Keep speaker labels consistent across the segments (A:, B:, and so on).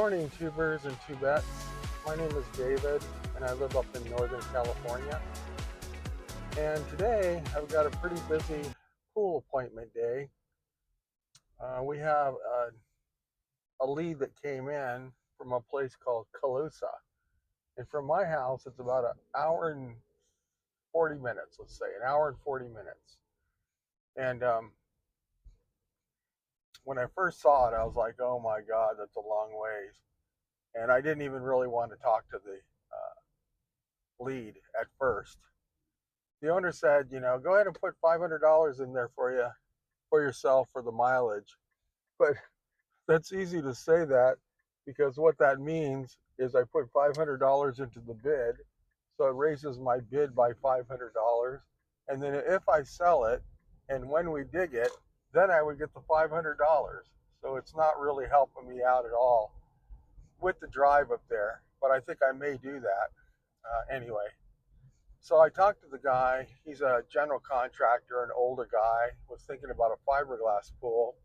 A: morning, tubers and tubettes. My name is David, and I live up in Northern California. And today, I've got a pretty busy pool appointment day. We have a lead that came in from a place called Colusa. And from my house, it's about an hour and 40 minutes, let's say, an hour and 40 minutes. And when I first saw it, I was like, oh my God, that's a long ways. And I didn't even really want to talk to the lead at first. The owner said, go ahead and put $500 in there for yourself for the mileage. But that's easy to say that, because what that means is I put $500 into the bid, so it raises my bid by $500. And then if I sell it and when we dig it, then I would get the $500. So it's not really helping me out at all with the drive up there, but I think I may do that anyway. So I talked to the guy. He's a general contractor, an older guy, was thinking about a fiberglass pool.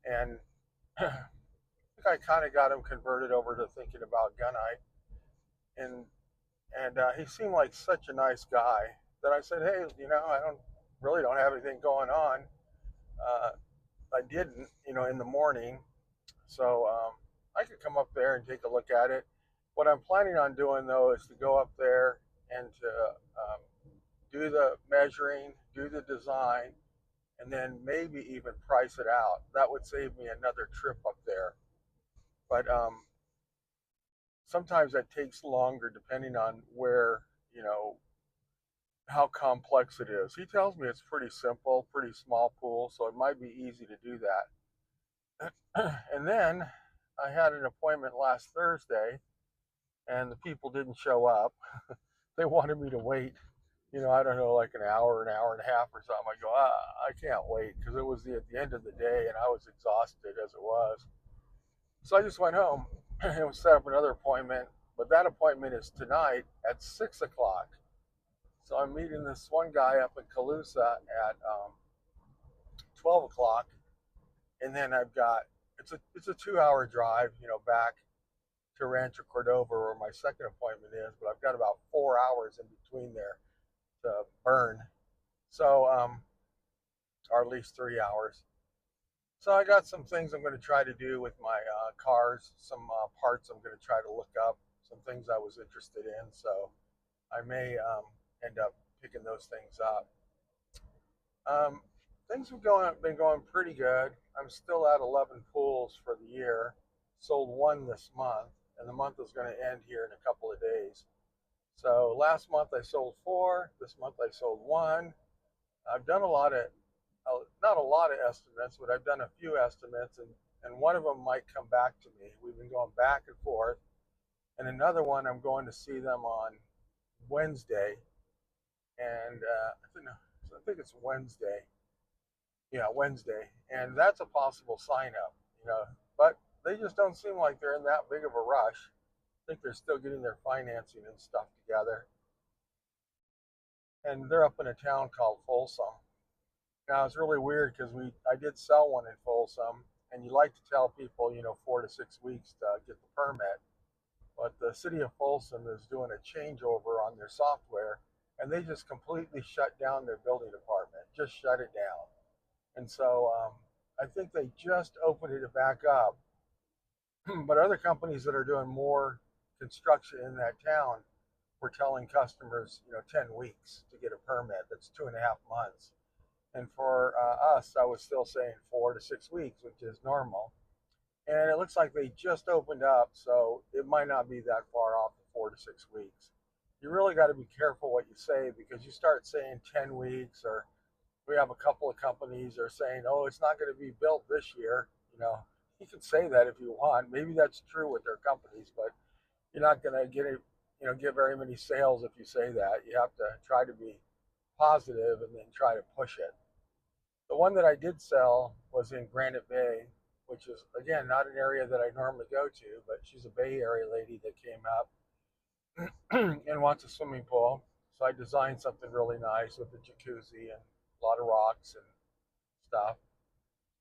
A: And I think I kind of got him converted over to thinking about gunite. And he seemed like such a nice guy that I said, hey, I don't have anything going on. I didn't, in the morning. So I could come up there and take a look at it. What I'm planning on doing, though, is to go up there and to do the measuring, do the design, and then maybe even price it out. That would save me another trip up there. But sometimes that takes longer depending on where, how complex it is. He tells me it's pretty simple, pretty small pool, so it might be easy to do that. And then I had an appointment last Thursday, and the people didn't show up. They wanted me to wait, I don't know, like an hour and a half or something. I go, I can't wait, because it was at the end of the day, and I was exhausted as it was. So I just went home and set up another appointment, but that appointment is tonight at 6 o'clock. So I'm meeting this one guy up in Colusa at 12 o'clock, and then I've got, it's a 2-hour drive, back to Rancho Cordova, where my second appointment is, but I've got about 4 hours in between there to burn. So, or at least 3 hours. So I got some things I'm going to try to do with my cars, some parts I'm going to try to look up, some things I was interested in. So I may end up picking those things up. Things have been going pretty good. I'm still at 11 pools for the year. Sold one this month, and the month is going to end here in a couple of days. So last month I sold 4. This month I sold 1. I've done not a lot of estimates, but I've done a few estimates, and one of them might come back to me. We've been going back and forth. And another one, I'm going to see them on Wednesday. And I think it's Wednesday. Yeah, Wednesday. And that's a possible sign up, but they just don't seem like they're in that big of a rush. I think they're still getting their financing and stuff together. And they're up in a town called Folsom. Now it's really weird, because I did sell one in Folsom, and you like to tell people, 4 to 6 weeks to get the permit. But the city of Folsom is doing a changeover on their software, and they just completely shut down their building department, just shut it down. And so I think they just opened it back up. But other companies that are doing more construction in that town were telling customers, 10 weeks to get a permit. That's 2.5 months. And for us, I was still saying 4 to 6 weeks, which is normal. And it looks like they just opened up, so it might not be that far off the 4 to 6 weeks. You really got to be careful what you say, because you start saying 10 weeks, or we have a couple of companies that are saying, oh, it's not going to be built this year. You can say that if you want. Maybe that's true with their companies, but you're not going to get very many sales if you say that. You have to try to be positive and then try to push it. The one that I did sell was in Granite Bay, which is, again, not an area that I normally go to, but she's a Bay Area lady that came up and wants a swimming pool. So I designed something really nice with a jacuzzi and a lot of rocks and stuff.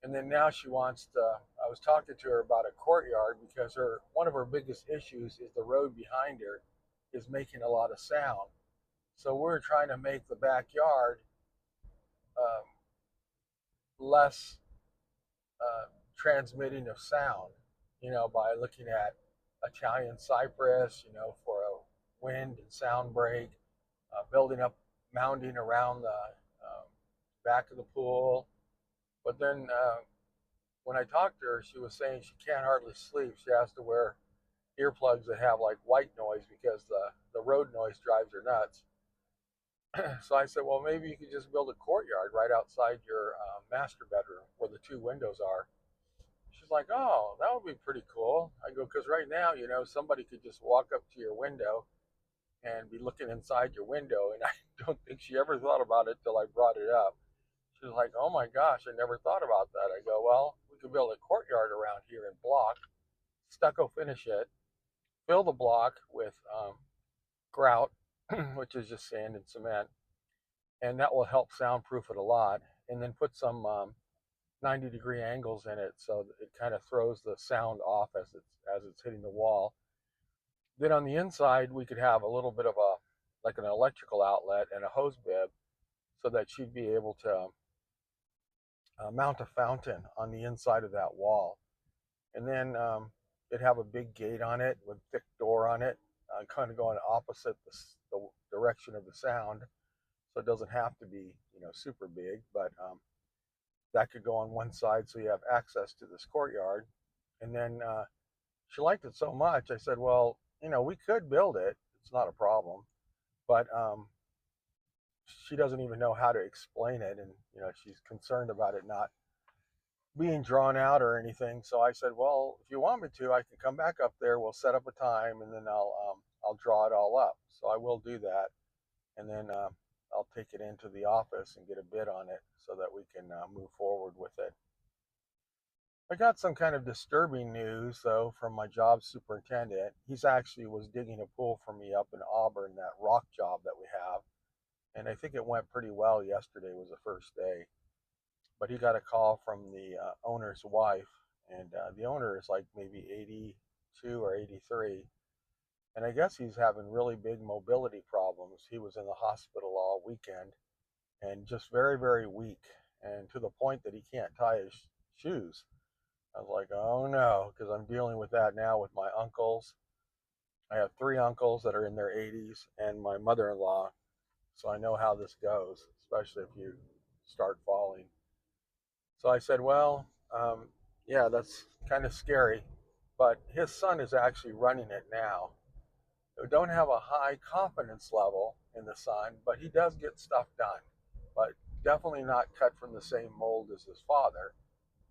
A: And then now she wants to. I was talking to her about a courtyard because one of her biggest issues is the road behind her is making a lot of sound. So we're trying to make the backyard um, less uh, transmitting of sound, by looking at Italian cypress, for a wind and sound break, building up mounding around the back of the pool. But then when I talked to her, she was saying she can't hardly sleep. She has to wear earplugs that have like white noise because the road noise drives her nuts. So I said, well, maybe you could just build a courtyard right outside your master bedroom where the two windows are. She's like, oh, that would be pretty cool. I go, because right now, somebody could just walk up to your window and be looking inside your window. And I don't think she ever thought about it till I brought it up. She was like, oh my gosh, I never thought about that. I go, well, we could build a courtyard around here in block, stucco finish it, fill the block with grout, which is just sand and cement, and that will help soundproof it a lot. And then put some 90-degree angles in it so that it kind of throws the sound off as it's hitting the wall. Then on the inside, we could have a little bit of like an electrical outlet and a hose bib so that she'd be able to mount a fountain on the inside of that wall. And then it'd have a big gate on it with thick door on it, kind of going opposite the direction of the sound. So it doesn't have to be, super big, but that could go on one side so you have access to this courtyard. And then she liked it so much, I said, well, we could build it. It's not a problem. But she doesn't even know how to explain it. And, she's concerned about it not being drawn out or anything. So I said, well, if you want me to, I can come back up there. We'll set up a time and then I'll draw it all up. So I will do that. And then I'll take it into the office and get a bid on it so that we can move forward with it. I got some kind of disturbing news though from my job superintendent. He's actually was digging a pool for me up in Auburn, that rock job that we have. And I think it went pretty well. Yesterday was the first day. But he got a call from the owner's wife, and the owner is like maybe 82 or 83. And I guess he's having really big mobility problems. He was in the hospital all weekend and just very, very weak, and to the point that he can't tie his shoes. I was like, oh no, because I'm dealing with that now with my uncles. I have three uncles that are in their 80s and my mother in law. So I know how this goes, especially if you start falling. So I said, well, yeah, that's kind of scary. But his son is actually running it now. We don't have a high confidence level in the son, but he does get stuff done. But definitely not cut from the same mold as his father.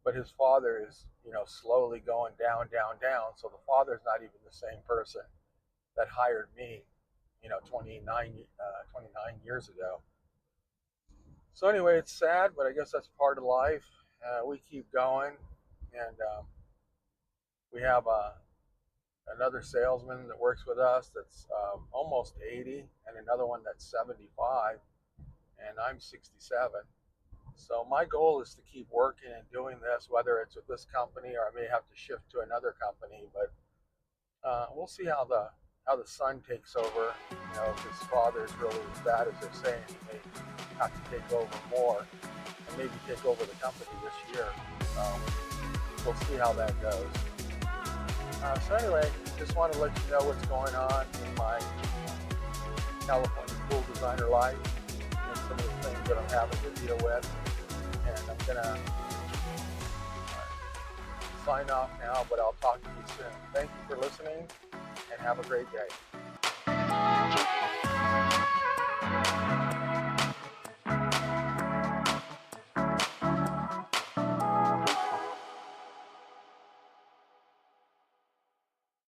A: But his father is, slowly going down, down, down. So the father's not even the same person that hired me, 29 years ago. So anyway, it's sad, but I guess that's part of life. We keep going, and we have another salesman that works with us that's almost 80, and another one that's 75, and I'm 67. So my goal is to keep working and doing this, whether it's with this company or I may have to shift to another company. But we'll see how the son takes over. If his father is really as bad as they're saying, he may have to take over more and maybe take over the company this year. So we'll see how that goes. So anyway, just want to let you know what's going on in my California pool designer life and some of the things that I'm having to deal with. And I'm going to sign off now, but I'll talk to you soon. Thank you for listening, and have a great day.